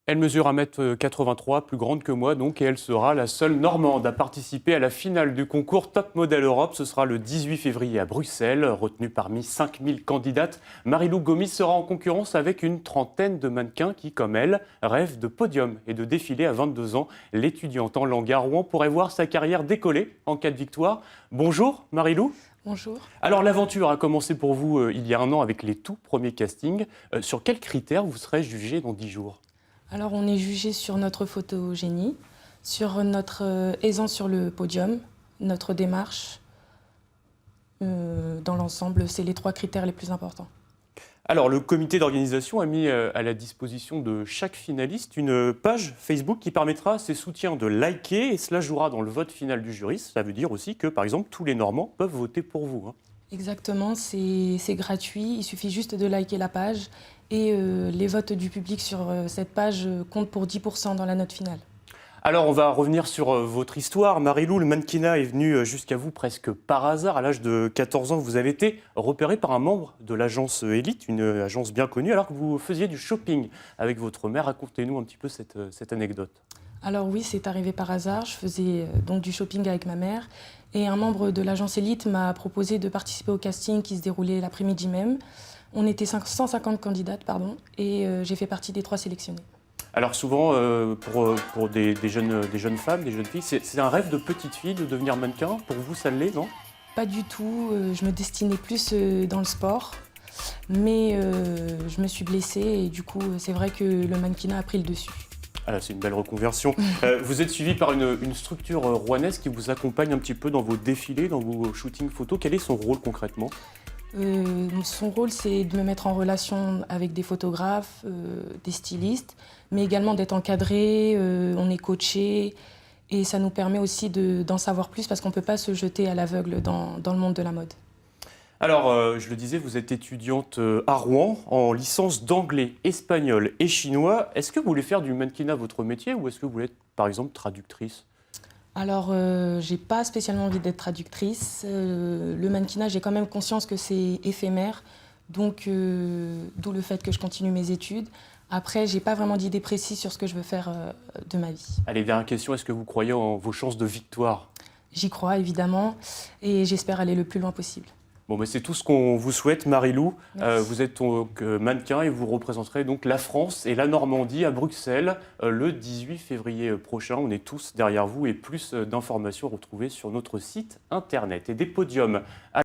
Elle mesure 1,83 m, plus grande que moi donc, et elle sera la seule Normande à participer à la finale du concours Top Model Europe. Ce sera le 18 février à Bruxelles. Retenue parmi 5000 candidates, Marie-Lou Gomis sera en concurrence avec une trentaine de mannequins qui, comme elle, rêvent de podium et de défilé à 22 ans. L'étudiante en langue à Rouen pourrait voir sa carrière décoller en cas de victoire. Bonjour Marie-Lou. Bonjour. Alors l'aventure a commencé pour vous il y a un an avec les tout premiers castings. Sur quels critères vous serez jugé dans 10 jours ? Alors on est jugé sur notre photogénie, sur notre aisance sur le podium, notre démarche. Dans l'ensemble, c'est les 3 critères les plus importants. Alors, le comité d'organisation a mis à la disposition de chaque finaliste une page Facebook qui permettra à ses soutiens de liker et cela jouera dans le vote final du jury. Ça veut dire aussi que, par exemple, tous les Normands peuvent voter pour vous. Exactement, c'est gratuit, il suffit juste de liker la page et les votes du public sur cette page comptent pour 10% dans la note finale. Alors, on va revenir sur votre histoire. Marie-Lou, le mannequinat est venu jusqu'à vous presque par hasard. À l'âge de 14 ans, vous avez été repérée par un membre de l'agence Elite, une agence bien connue, alors que vous faisiez du shopping avec votre mère. Racontez-nous un petit peu cette anecdote. Alors oui, c'est arrivé par hasard. Je faisais donc du shopping avec ma mère et un membre de l'agence Elite m'a proposé de participer au casting qui se déroulait l'après-midi même. On était 150 candidates, et j'ai fait partie des 3 sélectionnées. Alors souvent, pour des jeunes femmes, des jeunes filles, c'est un rêve de petite fille de devenir mannequin. Pour vous, ça l'est, non ? Pas du tout. Je me destinais plus dans le sport. Mais je me suis blessée et du coup, c'est vrai que le mannequinat a pris le dessus. Ah, c'est une belle reconversion. Vous êtes suivi par une structure rouennaise qui vous accompagne un petit peu dans vos défilés, dans vos shootings photos. Quel est son rôle concrètement ? Son rôle, c'est de me mettre en relation avec des photographes, des stylistes, mais également d'être encadré, on est coaché et ça nous permet aussi d'en savoir plus parce qu'on ne peut pas se jeter à l'aveugle dans le monde de la mode. Alors, je le disais, vous êtes étudiante à Rouen en licence d'anglais, espagnol et chinois. Est-ce que vous voulez faire du mannequinat votre métier ou est-ce que vous voulez être, par exemple, traductrice ? Alors, j'ai pas spécialement envie d'être traductrice. Le mannequinat, j'ai quand même conscience que c'est éphémère, donc d'où le fait que je continue mes études. Après, j'ai pas vraiment d'idée précise sur ce que je veux faire de ma vie. Allez, dernière question, est-ce que vous croyez en vos chances de victoire ? J'y crois, évidemment, et j'espère aller le plus loin possible. Bon, mais c'est tout ce qu'on vous souhaite, Marie-Lou. Merci. Vous êtes donc mannequin et vous représenterez donc la France et la Normandie à Bruxelles le 18 février prochain. On est tous derrière vous et plus d'informations retrouvées sur notre site internet et des podiums.